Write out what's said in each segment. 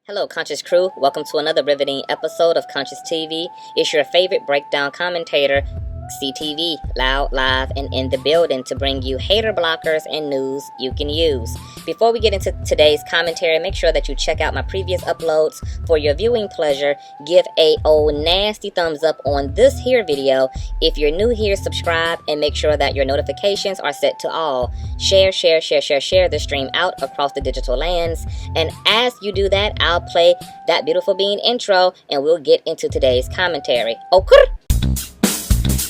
Hello, Conscious Crew. Welcome to another riveting episode of Consciouztv. It's your favorite breakdown commentator, CTV, loud, live, and in the building to bring you hater blockers and news you can use. Before we get into today's commentary, make sure that you check out my previous uploads for your viewing pleasure. Give a old nasty thumbs up on this here video. If you're new here, subscribe and make sure that your notifications are set to all. Share the stream out across the digital lands. And as you do that, I'll play that beautiful bean intro and we'll get into today's commentary. Okay?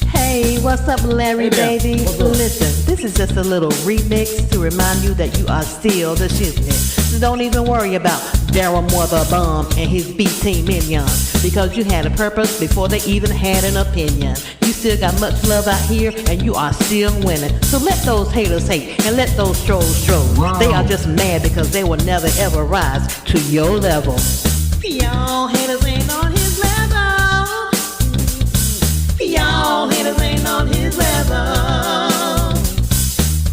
Hey, what's up, Larry, baby? Listen, this is just a little remix to remind you that you are still the shiznit. So don't even worry about Darryl the Bomb and his B-Team minions, because you had a purpose before they even had an opinion. You still got much love out here, and you are still winning. So let those haters hate, and let those trolls troll. They are just mad because they will never ever rise to your level. Y'all haters ain't on his level. Y'all haters ain't on his level.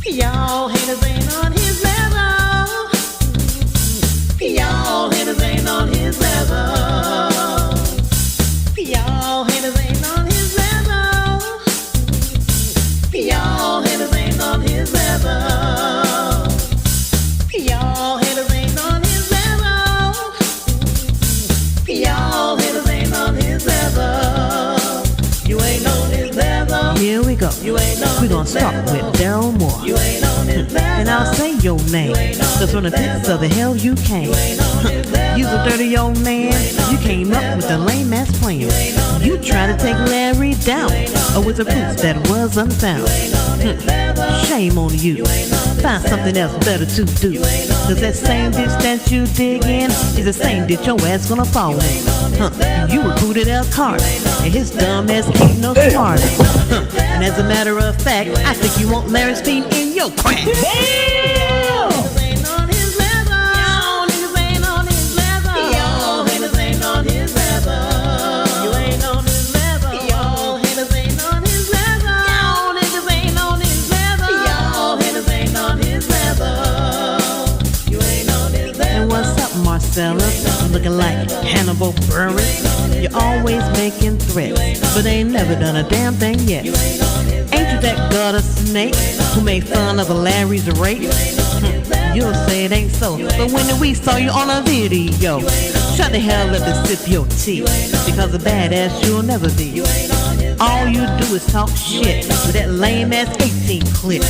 Y'all haters ain't on his level. Y'all haters ain't on his level. Y'all haters ain't on his level. Y'all haters ain't on his level. Y'all haters ain't on his level. Y'all haters ain't on his level. You ain't on his level. Here we go. We're gonna start with Darryl Moore. You ain't on his level. And I'll say your name, cause from the pits of the hell you came. You's a dirty old man. You came up with a lame ass plan. You tried to take Larry down, with a proof that was unfound. Shame on you. Find something else better to do. Cause that same ditch that you dig in is the same ditch your ass gonna fall in. You recruited El Carter, and his dumb ass ain't no smarter. And as a matter of fact, I think you want Larry's feet in your crack. Damn! Looking like Hannibal Buress. You're always making threats, but ain't never done a damn thing yet. Ain't you that gutter snake who made fun of Larry's rape? You'll say it ain't so, but when we saw you on a video, shut the hell up and sip your tea, because a badass you'll never be. All you do is talk shit with that lame ass 18 clip.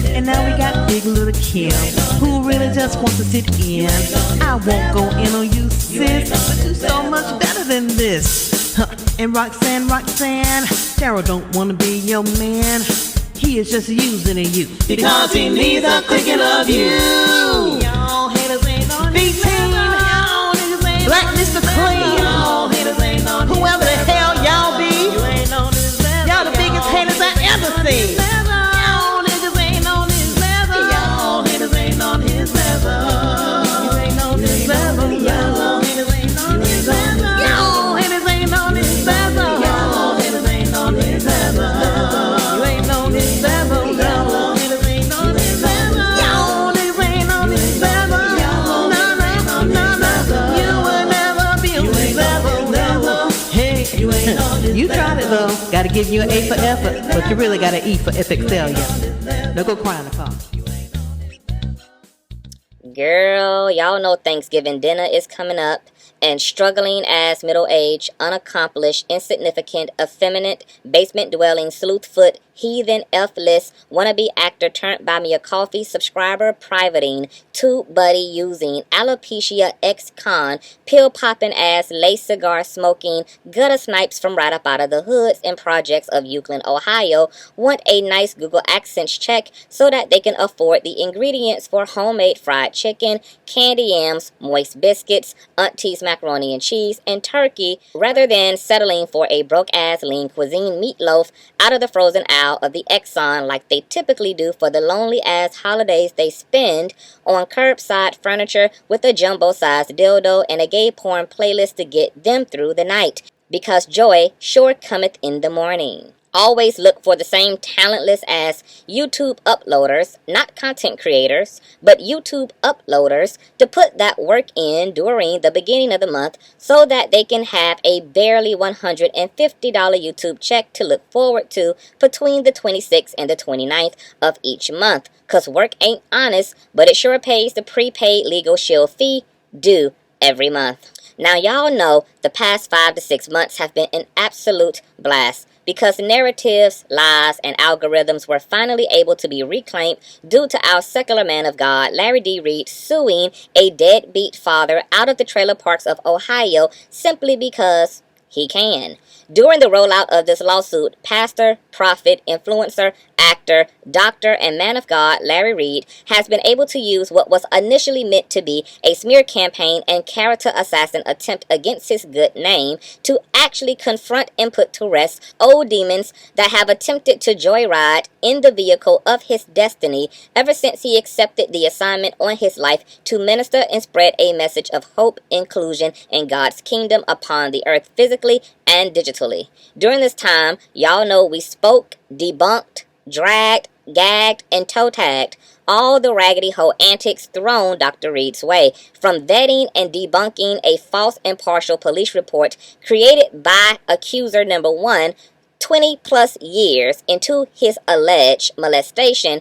And now we got Big Little Kim, who really just wants to sit in. I won't go in on you, sis, but you're so much better than this. And Roxanne, Darryl don't wanna be your man. He is just using you because he needs a clicking of you. Y'all haters ain't on his level. Black Mr. Clean. Y'all haters ain't on his level. Whoever the hell y'all be, you ain't on his level. Y'all the biggest haters I ever seen. Y'all niggas ain't on his level. Y'all haters ain't on his level. You ain't on his level. Y'all haters ain't on his level. Y'all haters ain't on his level. Y'all haters ain't on his level. You ain't on his level. Y'all haters ain't on his level. Y'all niggas ain't on his level. Y'all haters ain't on his level. You will never be on his level. Hey, you ain't on his level. You tried it though. Gotta give you an A for effort, but you really got an E for epic failure. Now go cry in the car. Girl, y'all know Thanksgiving dinner is coming up, and struggling as middle-aged, unaccomplished, insignificant, effeminate, basement-dwelling, sleuthfoot, heathen, F-list, wannabe actor turned buy me a coffee subscriber privating, buddy using, alopecia ex-con, pill-popping ass, lace cigar smoking, gutter snipes from right up out of the hoods and projects of Euclid, Ohio, want a nice Google Accents check so that they can afford the ingredients for homemade fried chicken, candy yams, moist biscuits, auntie's macaroni and cheese, and turkey, rather than settling for a broke-ass lean cuisine meatloaf out of the frozen aisle of the Exxon like they typically do for the lonely-ass holidays they spend on curbside furniture with a jumbo-sized dildo and a gay porn playlist to get them through the night. Because joy sure cometh in the morning. always look for the same talentless as YouTube uploaders, not content creators, but YouTube uploaders, to put that work in during the beginning of the month so that they can have a barely $150 YouTube check to look forward to between the 26th and the 29th of each month. Cause work ain't honest, but it sure pays the prepaid legal shield fee due every month. Now y'all know the past 5 to 6 months have been an absolute blast, because narratives, lies, and algorithms were finally able to be reclaimed due to our secular man of God, Larry Reid, suing a deadbeat father out of the trailer parks of Ohio simply because he can. During the rollout of this lawsuit, pastor, prophet, influencer, actor, doctor, and man of God Larry Reid has been able to use what was initially meant to be a smear campaign and character assassin attempt against his good name to actually confront and put to rest old demons that have attempted to joyride in the vehicle of his destiny ever since he accepted the assignment on his life to minister and spread a message of hope, inclusion, and God's kingdom upon the earth physically and digitally. During this time, y'all know we spoke, debunked, dragged, gagged, and toe-tagged all the raggedy hoe antics thrown Dr. Reid's way, from vetting and debunking a false and partial police report created by accuser number 1 20 plus years into his alleged molestation,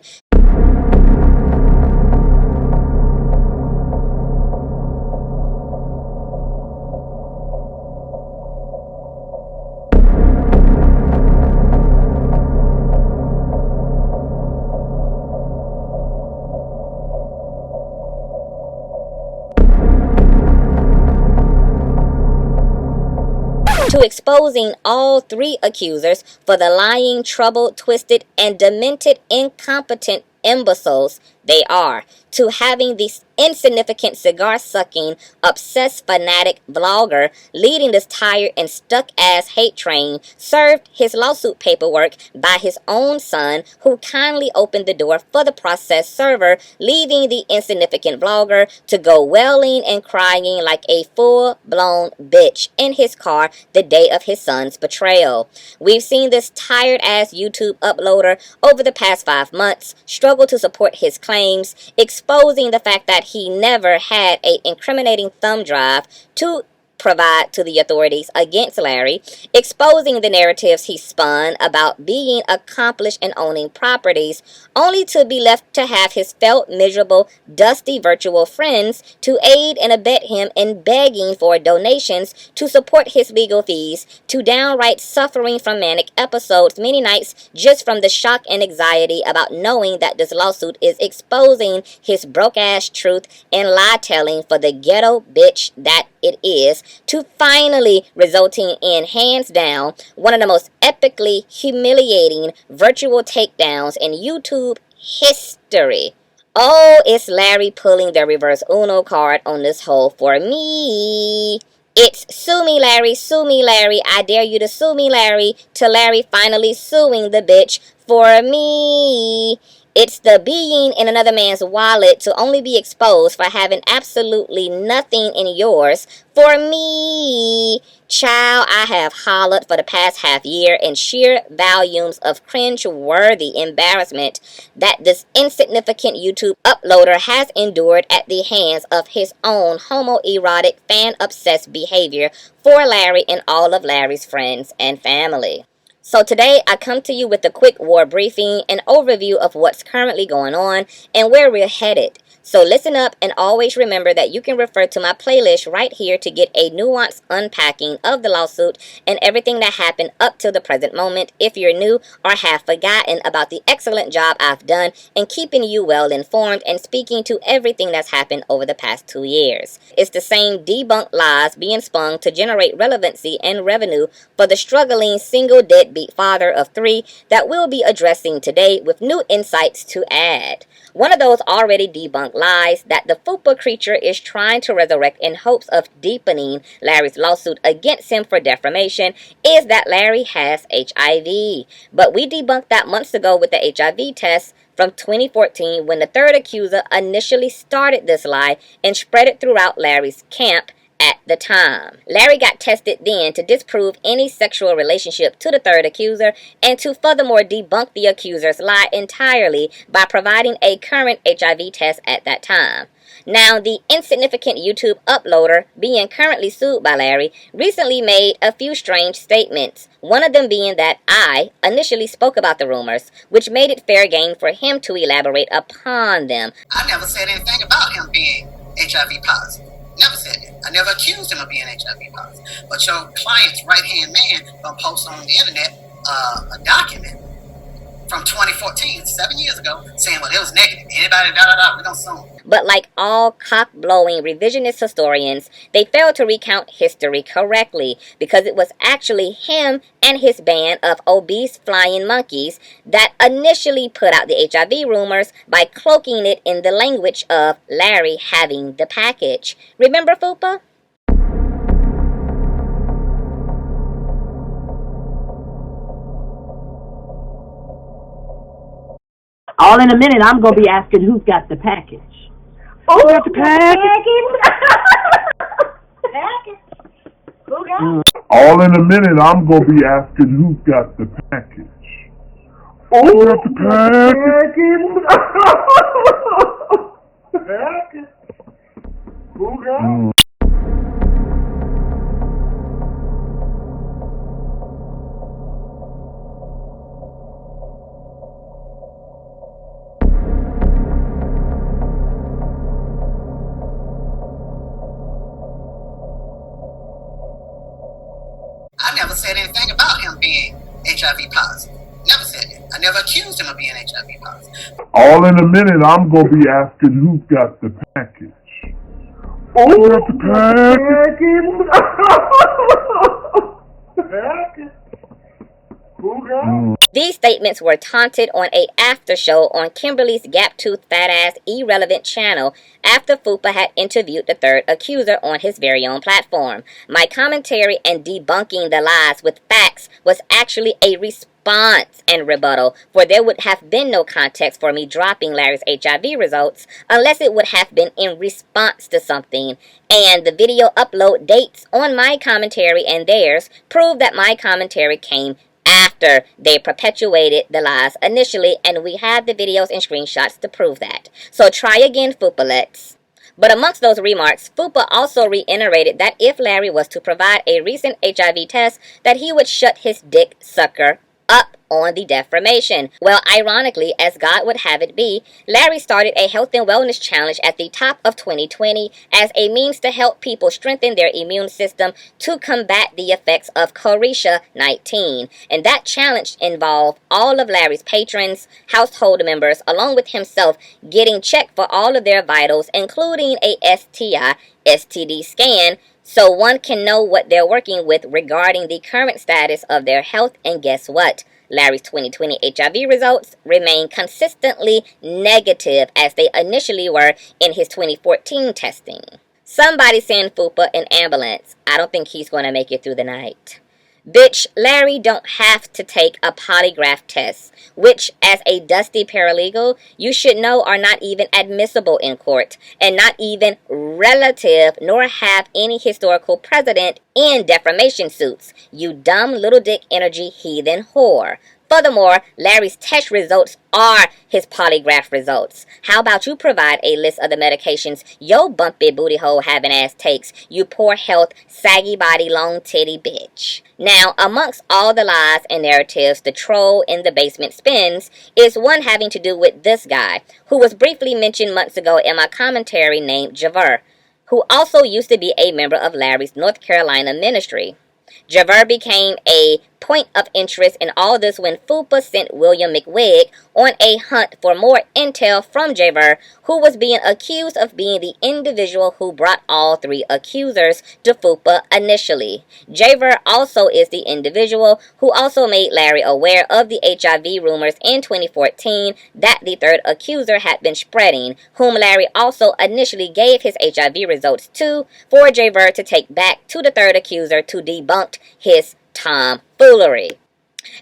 to exposing all 3 accusers for the lying, troubled, twisted, and demented, incompetent imbeciles they are, to having this insignificant cigar-sucking, obsessed fanatic vlogger leading this tired and stuck-ass hate train served his lawsuit paperwork by his own son, who kindly opened the door for the process server, leaving the insignificant vlogger to go wailing and crying like a full-blown bitch in his car the day of his son's betrayal. We've seen this tired-ass YouTube uploader over the past 5 months struggle to support his claims, exposing the fact that he never had an incriminating thumb drive to provide to the authorities against Larry, exposing the narratives he spun about being accomplished and owning properties, only to be left to have his felt miserable, dusty virtual friends to aid and abet him in begging for donations to support his legal fees, to downright suffering from manic episodes many nights just from the shock and anxiety about knowing that this lawsuit is exposing his broke-ass truth and lie-telling for the ghetto bitch that it is, to finally resulting in, hands down, one of the most epically humiliating virtual takedowns in YouTube history. Oh, it's Larry pulling the reverse Uno card on this hole for me. It's sue me, Larry, I dare you to sue me, Larry, to Larry finally suing the bitch for me. It's the being in another man's wallet to only be exposed for having absolutely nothing in yours for me. Child, I have hollered for the past half year in sheer volumes of cringe-worthy embarrassment that this insignificant YouTube uploader has endured at the hands of his own homoerotic, fan-obsessed behavior for Larry and all of Larry's friends and family. So today I come to you with a quick war briefing, an overview of what's currently going on and where we're headed. So listen up and always remember that you can refer to my playlist right here to get a nuanced unpacking of the lawsuit and everything that happened up to the present moment if you're new or have forgotten about the excellent job I've done in keeping you well informed and speaking to everything that's happened over the past 2 years. It's the same debunked lies being spun to generate relevancy and revenue for the struggling single deadbeat father of 3 that we'll be addressing today with new insights to add. One of those already debunked lies that the FUPA creature is trying to resurrect in hopes of deepening Larry's lawsuit against him for defamation is that Larry has HIV. But we debunked that months ago with the HIV test from 2014 when the third accuser initially started this lie and spread it throughout Larry's camp at the time. Larry got tested then to disprove any sexual relationship to the third accuser and to furthermore debunk the accuser's lie entirely by providing a current HIV test at that time. Now, the insignificant YouTube uploader, being currently sued by Larry, recently made a few strange statements, one of them being that I initially spoke about the rumors, which made it fair game for him to elaborate upon them. I never said anything about him being HIV positive. Never said that. I never accused him of being HIV positive. But your client's right-hand man gonna post on the internet a document from 2014, 7 years ago, saying, well, it was negative. Anybody, we're gonna sue him. But like all cock-blowing revisionist historians, they failed to recount history correctly because it was actually him and his band of obese flying monkeys that initially put out the HIV rumors by cloaking it in the language of Larry having the package. Remember, Fupa? All in a minute, I'm going to be asking who's got the package. Who got the package? Who got it? All in a minute, I'm going to be asking who's got the package. Who got the package? Who got it? I never said anything about him being HIV positive. Never said that. I never accused him of being HIV positive. All in a minute, I'm going to be asking who's got the package. Who got the package? Who got it? These statements were taunted on a after show on Kimberly's gap-toothed fat-ass irrelevant channel after Fupa had interviewed the third accuser on his very own platform. My commentary and debunking the lies with facts was actually a response and rebuttal, for there would have been no context for me dropping Larry's HIV results unless it would have been in response to something, and the video upload dates on my commentary and theirs prove that my commentary came after they perpetuated the lies initially, and we have the videos and screenshots to prove that. So try again, Fupalets. But amongst those remarks, Fupa also reiterated that if Larry was to provide a recent HIV test, that he would shut his dick sucker up on the defamation. Well, ironically, as God would have it be, Larry started a health and wellness challenge at the top of 2020 as a means to help people strengthen their immune system to combat the effects of Consciouztv-19. And that challenge involved all of Larry's patrons, household members, along with himself, getting checked for all of their vitals, including a STI, STD scan, so one can know what they're working with regarding the current status of their health. And guess what? Larry's 2020 HIV results remain consistently negative as they initially were in his 2014 testing. Somebody send Fupa an ambulance. I don't think he's going to make it through the night. Bitch, Larry don't have to take a polygraph test, which, as a dusty paralegal, you should know are not even admissible in court, and not even relative, nor have any historical precedent in defamation suits, you dumb little dick energy heathen whore. Furthermore, Larry's test results are his polygraph results. How about you provide a list of the medications your bumpy booty hole having ass takes, you poor health, saggy body, long titty bitch. Now, amongst all the lies and narratives the troll in the basement spins is one having to do with this guy, who was briefly mentioned months ago in my commentary, named Javar, who also used to be a member of Larry's North Carolina ministry. Javar became a point of interest in all this when Fupa sent William McWig on a hunt for more intel from Javar, who was being accused of being the individual who brought all three accusers to Fupa initially. Javar also is the individual who also made Larry aware of the HIV rumors in 2014 that the third accuser had been spreading, whom Larry also initially gave his HIV results to for Javar to take back to the third accuser to debunk his tomfoolery.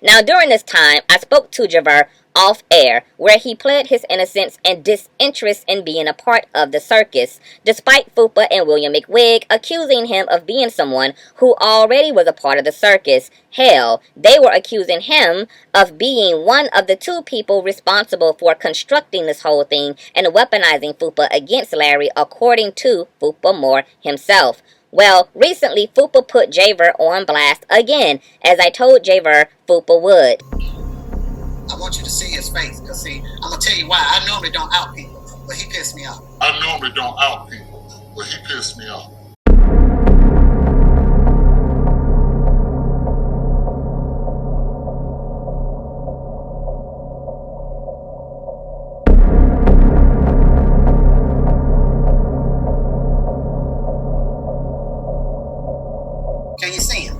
Now, during this time, I spoke to Javar off air, where he pled his innocence and disinterest in being a part of the circus, despite Fupa and William McWig accusing him of being someone who already was a part of the circus. Hell, they were accusing him of being one of the two people responsible for constructing this whole thing and weaponizing Fupa against Larry, according to Fupa Moore himself. Well, recently Fupa put Javar on blast again, as I told Javar Fupa would. I want you to see his face, because see, I'm going to tell you why. I normally don't out people, but he pissed me off. I normally don't out people, but he pissed me off. Can you see him?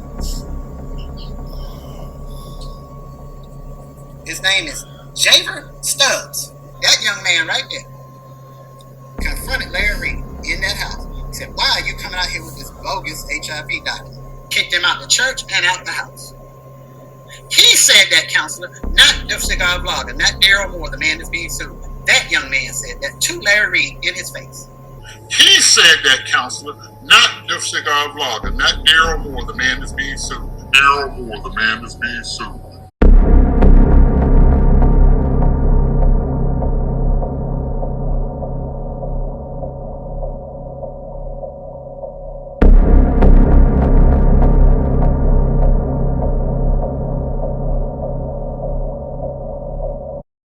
His name is Javar Stubbs. That young man right there confronted Larry Reid in that house. He said, why are you coming out here with this bogus HIV document? Kicked him out the church and out the house. He said that, counselor, not the Cigar vlogger, not Darryl Moore, the man that's being sued. That young man said that to Larry Reid in his face. He said that, counselor, not the Cigar vlogger, not Darryl Moore, the man that's being sued. Darryl Moore, the man that's being sued.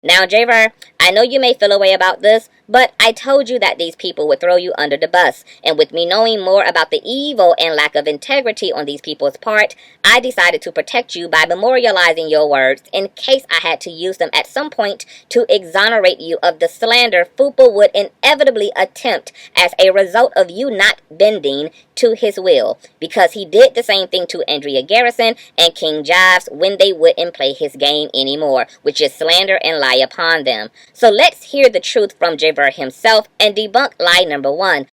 Now, Javar, I know you may feel a way about this, but I told you that these people would throw you under the bus. And with me knowing more about the evil and lack of integrity on these people's part, I decided to protect you by memorializing your words in case I had to use them at some point to exonerate you of the slander Fupa would inevitably attempt as a result of you not bending to his will, because he did the same thing to Andrea Garrison and King Jives when they wouldn't play his game anymore, which is slander and lie upon them. So let's hear the truth from Javar himself and debunk lie number one.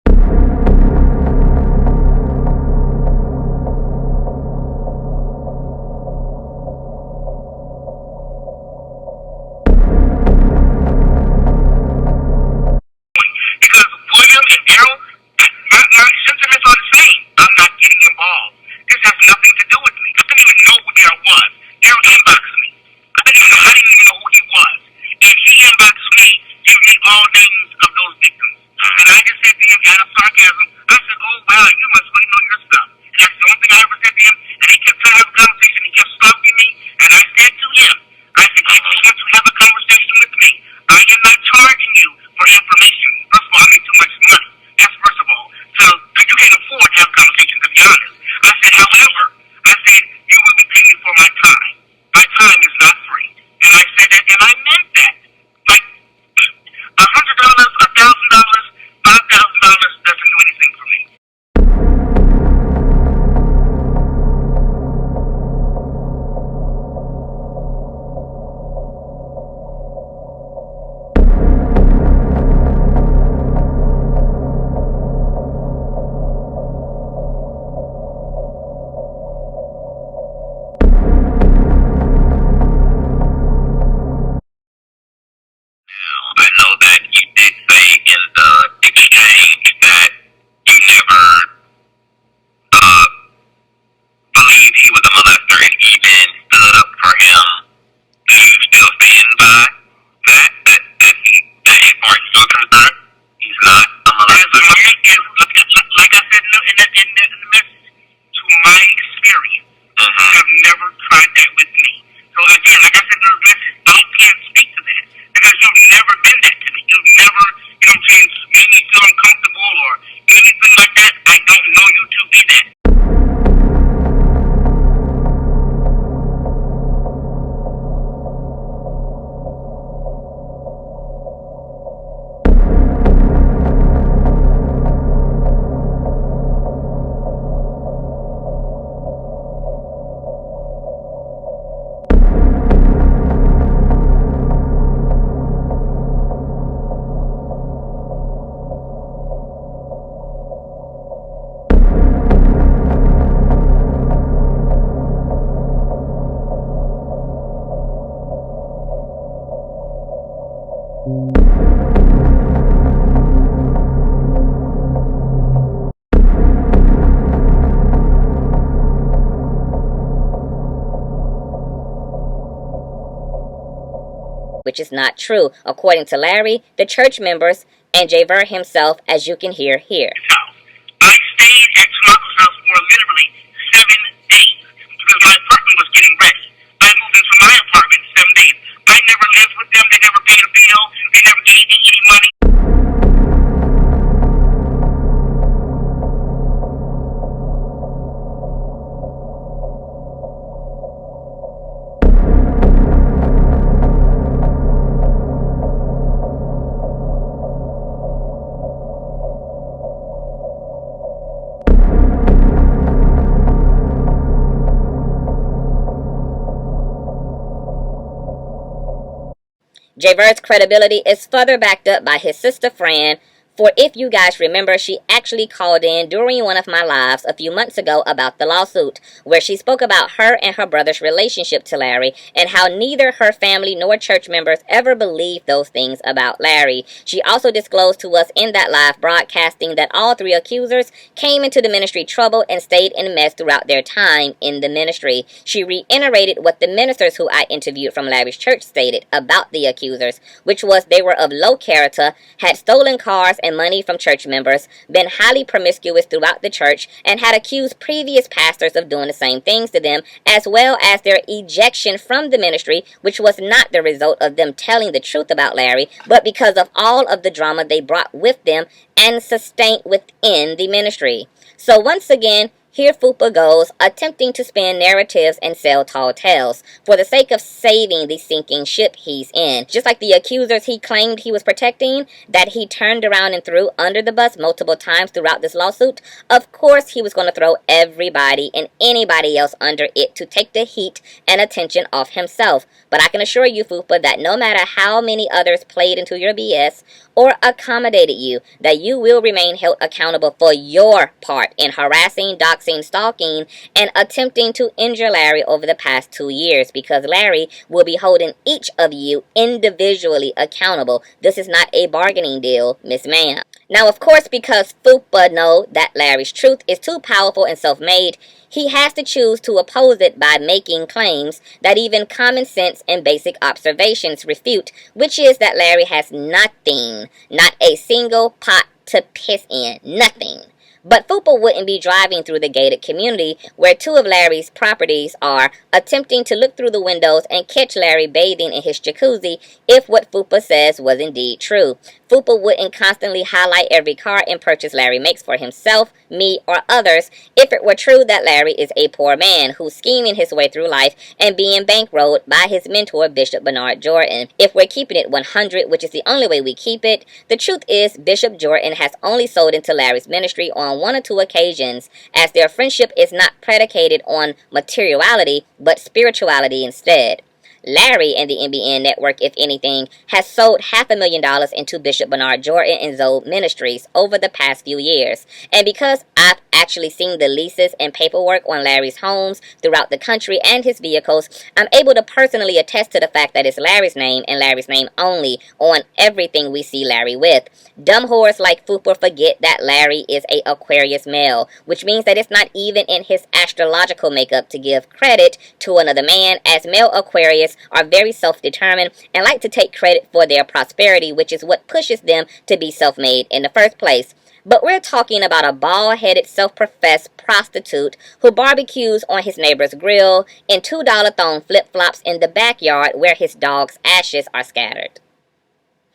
Because William and Darryl, my sentiments are the same. I'm not getting involved. This has nothing to do with me. I didn't even know who Darryl was. Darryl inboxed me. I didn't even know who he was. And he inboxed me, giving me all names of those victims. And I just said to him, I which is not true, according to Larry, the church members, and Javar himself, as you can hear here. I stayed at Tanaka's house for literally 7 days because my apartment was getting ready. I moved into my apartment in 7 days. I never lived with them. They never paid a bill. They never gave me any money. Javar's credibility is further backed up by his sister friend, for if you guys remember, she actually called in during one of my lives a few months ago about the lawsuit, where she spoke about her and her brother's relationship to Larry and how neither her family nor church members ever believed those things about Larry. She also disclosed to us in that live broadcasting that all 3 accusers came into the ministry trouble and stayed in mess throughout their time in the ministry. She reiterated what the ministers who I interviewed from Larry's church stated about the accusers, which was they were of low character, had stolen cars and money from church members, been highly promiscuous throughout the church, and had accused previous pastors of doing the same things to them, as well as their ejection from the ministry, which was not the result of them telling the truth about Larry, but because of all of the drama they brought with them and sustained within the ministry. So once again, here Fupa goes, attempting to spin narratives and sell tall tales for the sake of saving the sinking ship he's in. Just like the accusers he claimed he was protecting, that he turned around and threw under the bus multiple times throughout this lawsuit, of course he was going to throw everybody and anybody else under it to take the heat and attention off himself. But I can assure you, Fupa, that no matter how many others played into your BS or accommodated you, that you will remain held accountable for your part in harassing, doxing, stalking, and attempting to injure Larry over the past 2 years, because Larry will be holding each of you individually accountable. This is not a bargaining deal, Miss Ma'am. Now, of course, because Fupa know that Larry's truth is too powerful and self-made, he has to choose to oppose it by making claims that even common sense and basic observations refute, which is that Larry has nothing, not a single pot to piss in, nothing. But Fupa wouldn't be driving through the gated community where 2 of Larry's properties are, attempting to look through the windows and catch Larry bathing in his jacuzzi if what Fupa says was indeed true. Fupa wouldn't constantly highlight every car and purchase Larry makes for himself, me, or others if it were true that Larry is a poor man who's scheming his way through life and being bankrolled by his mentor, Bishop Bernard Jordan. If we're keeping it 100, which is the only way we keep it, the truth is Bishop Jordan has only sold into Larry's ministry on 1 or 2 occasions, as their friendship is not predicated on materiality, but spirituality instead. Larry and the NBN network, if anything, has sold $500,000 into Bishop Bernard Jordan and Zoe Ministries over the past few years. And because I've actually seen the leases and paperwork on Larry's homes throughout the country and his vehicles, I'm able to personally attest to the fact that it's Larry's name and Larry's name only on everything we see Larry with. Dumb whores like Fupa forget that Larry is a Aquarius male, which means that it's not even in his astrological makeup to give credit to another man, as male Aquarius are very self-determined and like to take credit for their prosperity, which is what pushes them to be self-made in the first place. But we're talking about a bald-headed, self-professed prostitute who barbecues on his neighbor's grill in $2 thong flip-flops in the backyard where his dog's ashes are scattered.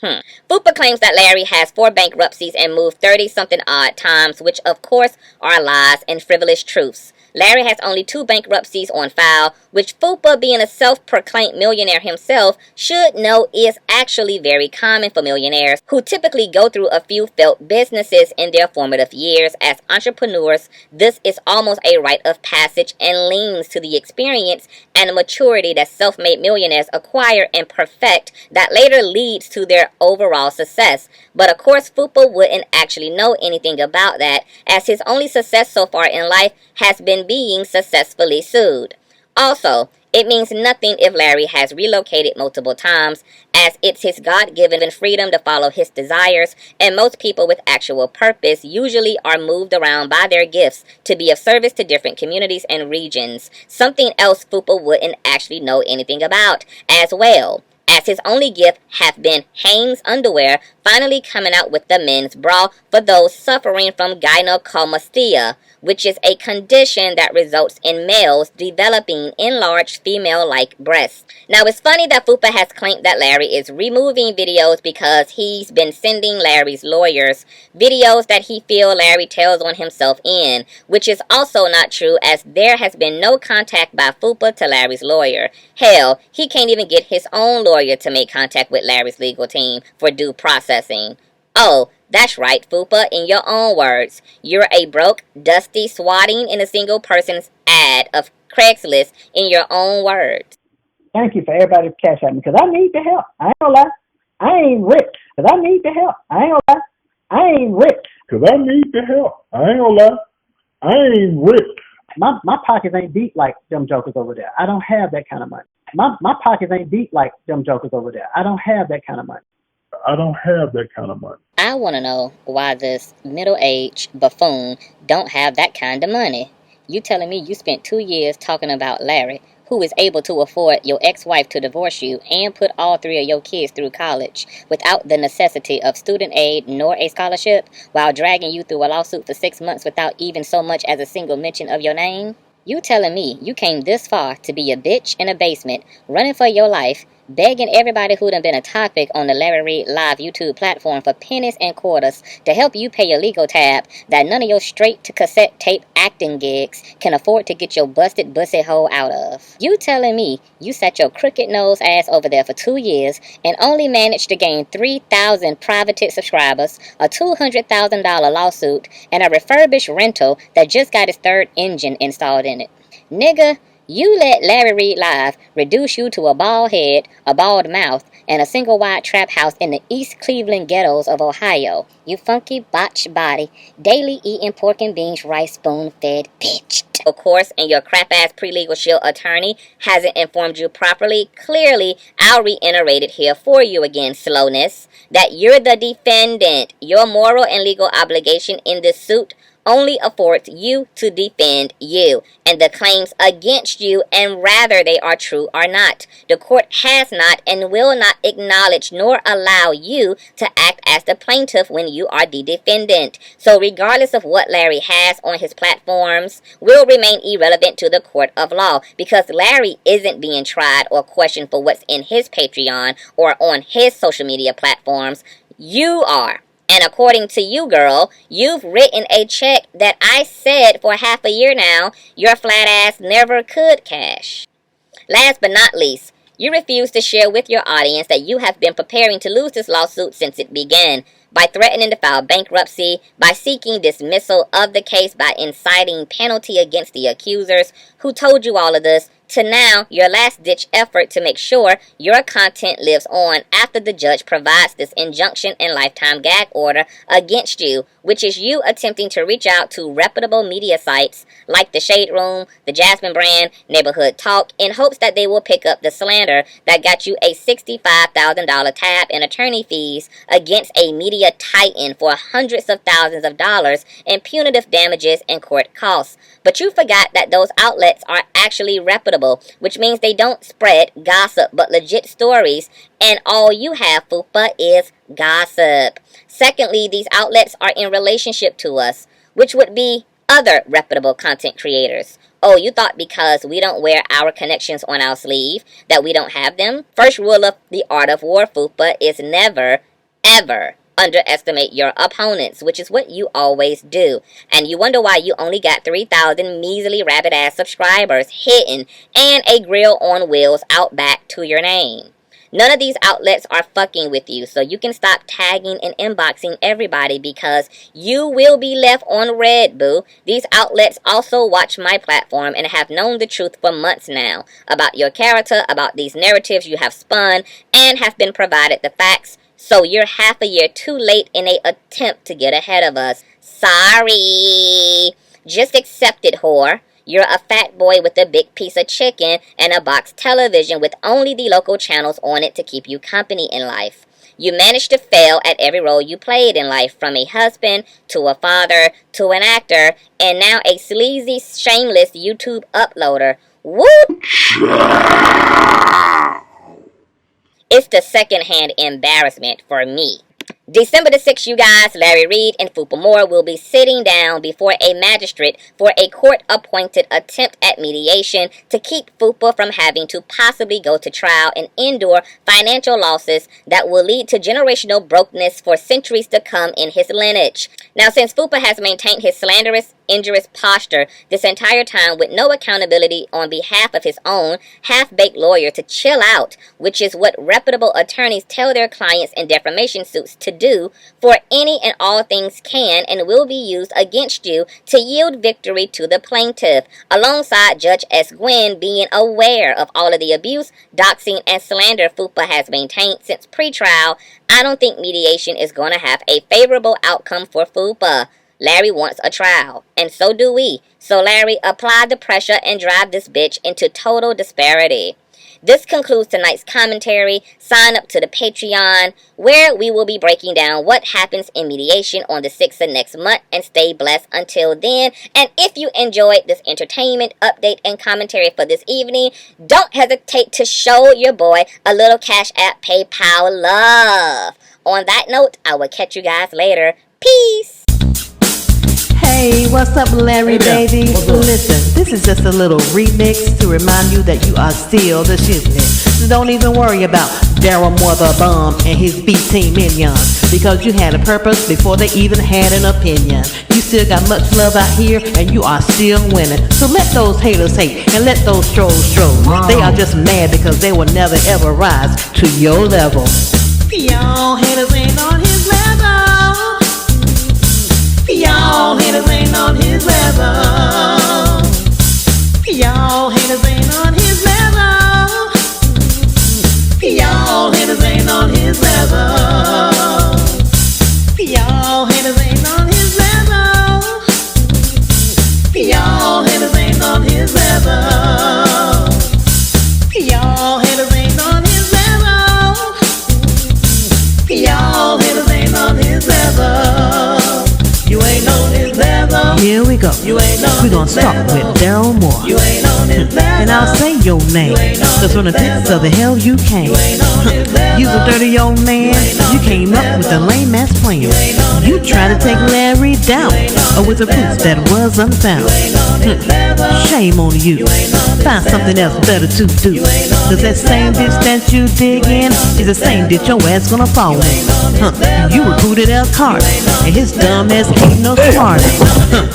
Fupa claims that Larry has 4 bankruptcies and moved 30-something odd times, which of course are lies and frivolous truths. Larry has only 2 bankruptcies on file, which Fupa, being a self-proclaimed millionaire himself, should know is actually very common for millionaires who typically go through a few failed businesses in their formative years as entrepreneurs. This is almost a rite of passage and leans to the experience and maturity that self-made millionaires acquire and perfect that later leads to their overall success. But of course, Fupa wouldn't actually know anything about that, as his only success so far in life has been being successfully sued. Also, it means nothing if Larry has relocated multiple times, as it's his God-given freedom to follow his desires, and most people with actual purpose usually are moved around by their gifts to be of service to different communities and regions. Something else Fupa wouldn't actually know anything about as well. as his only gift have been Hanes underwear, finally coming out with the men's bra for those suffering from gynecomastia, which is a condition that results in males developing enlarged female-like breasts. Now, it's funny that Fupa has claimed that Larry is removing videos because he's been sending Larry's lawyers videos that he feels Larry tells on himself in, which is also not true, as there has been no contact by Fupa to Larry's lawyer. Hell, he can't even get his own lawyer to make contact with Larry's legal team for due processing. Oh, that's right, Fupa, in your own words. You're a broke, dusty, swatting in a single person's ad of Craigslist in your own words. Thank you for everybody cash at me, because I need the help. I ain't gonna lie. I ain't rich, because I need the help. I ain't gonna lie. I ain't rich. Because I need the help. I ain't gonna lie. I ain't rich. My pockets ain't deep like them jokers over there. I don't have that kind of money. My pockets ain't deep like them jokers over there. I don't have that kind of money. I don't have that kind of money. I want to know why this middle-aged buffoon don't have that kind of money. You telling me you spent 2 years talking about Larry, who is able to afford your ex-wife to divorce you and put all 3 of your kids through college without the necessity of student aid nor a scholarship, while dragging you through a lawsuit for 6 months without even so much as a single mention of your name? You telling me you came this far to be a bitch in a basement, running for your life, begging everybody who done been a topic on the Larry Reid live YouTube platform for pennies and quarters to help you pay your legal tab that none of your straight-to-cassette tape acting gigs can afford to get your busted bussy hole out of. You telling me you sat your crooked nose ass over there for 2 years and only managed to gain 3,000 privated subscribers, a $200,000 lawsuit, and a refurbished rental that just got its 3rd engine installed in it. Nigga, you let Larry Reid Live reduce you to a bald head, a bald mouth, and a single wide trap house in the East Cleveland ghettos of Ohio. You funky, botched body, daily eating pork and beans, rice spoon-fed bitch. Of course, and your crap-ass pre-legal shield attorney hasn't informed you properly. Clearly, I'll reiterate it here for you again, slowness, that you're the defendant. Your moral and legal obligation in this suit only affords you to defend you and the claims against you, and rather they are true or not. The court has not and will not acknowledge nor allow you to act as the plaintiff when you are the defendant. So regardless of what Larry has on his platforms will remain irrelevant to the court of law, because Larry isn't being tried or questioned for what's in his Patreon or on his social media platforms. You are. And according to you, girl, you've written a check that I said for half a year now your flat ass never could cash. Last but not least, you refuse to share with your audience that you have been preparing to lose this lawsuit since it began, by threatening to file bankruptcy, by seeking dismissal of the case, by inciting penalty against the accusers who told you all of this, to now your last-ditch effort to make sure your content lives on after the judge provides this injunction and lifetime gag order against you, which is you attempting to reach out to reputable media sites like The Shade Room, The Jasmine Brand, Neighborhood Talk, in hopes that they will pick up the slander that got you a $65,000 tab in attorney fees against a media titan for hundreds of thousands of dollars in punitive damages and court costs. But you forgot that those outlets are actually reputable, which means they don't spread gossip but legit stories, and all you have, Fupa, is gossip. Secondly, these outlets are in relationship to us, which would be other reputable content creators. Oh, you thought because we don't wear our connections on our sleeve that we don't have them? First rule of the art of war, Fupa, is never, ever underestimate your opponents, which is what you always do. And you wonder why you only got 3,000 measly rabbit-ass subscribers hidden and a grill on wheels out back to your name. None of these outlets are fucking with you, so you can stop tagging and inboxing everybody, because you will be left on red, boo. These outlets also watch my platform and have known the truth for months now about your character, about these narratives you have spun, and have been provided the facts. So you're half a year too late in an attempt to get ahead of us. Sorry. Just accept it, whore. You're a fat boy with a big piece of chicken and a box television with only the local channels on it to keep you company in life. You managed to fail at every role you played in life, from a husband to a father to an actor, and now a sleazy, shameless YouTube uploader. Woo! It's the secondhand embarrassment for me. December the 6th, you guys, Larry Reid and Fupa Moore will be sitting down before a magistrate for a court-appointed attempt at mediation to keep Fupa from having to possibly go to trial and endure financial losses that will lead to generational brokenness for centuries to come in his lineage. Now, since Fupa has maintained his slanderous, injurious posture this entire time with no accountability on behalf of his own half-baked lawyer to chill out, which is what reputable attorneys tell their clients in defamation suits to do, for any and all things can and will be used against you to yield victory to the plaintiff, alongside Judge S. Gwynn being aware of all of the abuse, doxing, and slander Fupa has maintained since pre-trial. I don't think mediation is going to have a favorable outcome for Fupa. Larry wants a trial, and so do we. So Larry, apply the pressure and drive this bitch into total disparity. This concludes tonight's commentary. Sign up to the Patreon, where we will be breaking down what happens in mediation on the 6th of next month, and stay blessed until then. And if you enjoyed this entertainment update and commentary for this evening, don't hesitate to show your boy a little Cash App PayPal love. On that note, I will catch you guys later. Peace. Hey, what's up, Larry, baby? Listen, this is just a little remix to remind you that you are still the shiznit. So don't even worry about Darryl Mother Bomb and his B-Team minions, because you had a purpose before they even had an opinion. You still got much love out here, and you are still winning. So let those haters hate, and let those trolls troll. They are just mad because they will never ever rise to your level. Y'all haters ain't on his level. Y'all haters ain't on his level. Y'all haters ain't on his level. Y'all haters ain't on his level. Y'all haters ain't on his level. Y'all haters ain't on his level. Y'all haters ain't on his level. Y'all haters ain't on his level. You ain't on his level. Here we go. We're gonna start with Darryl Moore. You ain't on his level. And I'll say your name, cause from the depths of the hell you came. You's a dirty old man. You came up with a lame ass plan. You tried to take Larry down, with a proof that was unfound. Shame on you. Find something else better to do. Cause that same ditch that you dig in is the same ditch your ass gonna fall in. You recruited El Carter, and his dumb ass ain't no smarter.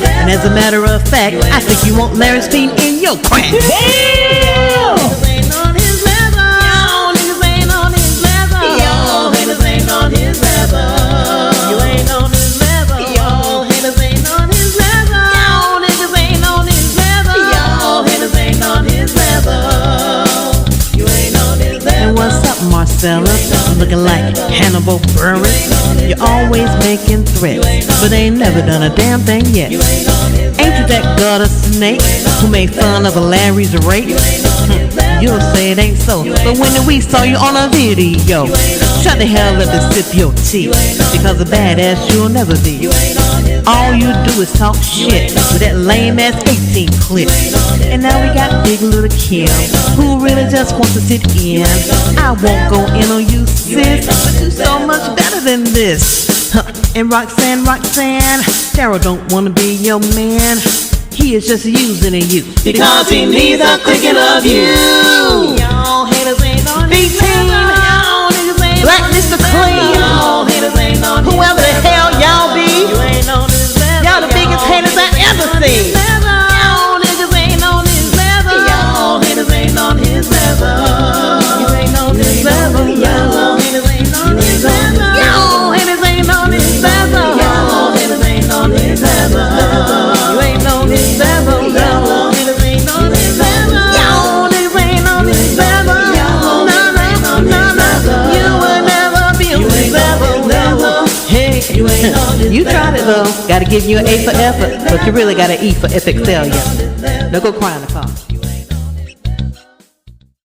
And as a matter of fact, I think you want Larry's feet in your crack. Damn! Ain't on his level. Y'all niggas ain't on his level. Y'all haters ain't on his level. You ain't on his level. Y'all haters ain't on his level. Y'all niggas ain't on his level. Y'all haters ain't on his level. You ain't on his level. And what's up, Marcella? Looking like Hannibal Burris. You're always making threats, but ain't never done a damn thing yet. Ain't you that gutter snake who made fun of a Larry's rape? You'll say it ain't so, but when we saw you on a video, shut the hell up and sip your tea, because a badass you'll never be. All you do is talk shit with that lame ass 18 clip. And now we got Big Little Kim, who really just wants to sit in. I won't go in on you, sis, but you so much better than this. And Roxanne, Darryl don't wanna be your man. He is just using you because he needs a thinking of you. Y'all haters ain't on his level. Black Mr. Clean. Y'all haters ain't on his level. Whoever the hell y'all be, you ain't on his level. Y'all the biggest haters I ever seen. Y'all niggas ain't on his level. Y'all haters ain't on his level. You ain't on his level. Y'all haters ain't on his level. Y'all haters ain't on his level. Y'all haters ain't on his level. You ain't on his level. Y'all haters ain't on his level. Y'all niggas ain't on his level. Y'all ain't on his level. You will never be on his level. Hey, you tried it though. Gotta give you an A for effort, but you really got an E for epic failure. Now go cry in the car.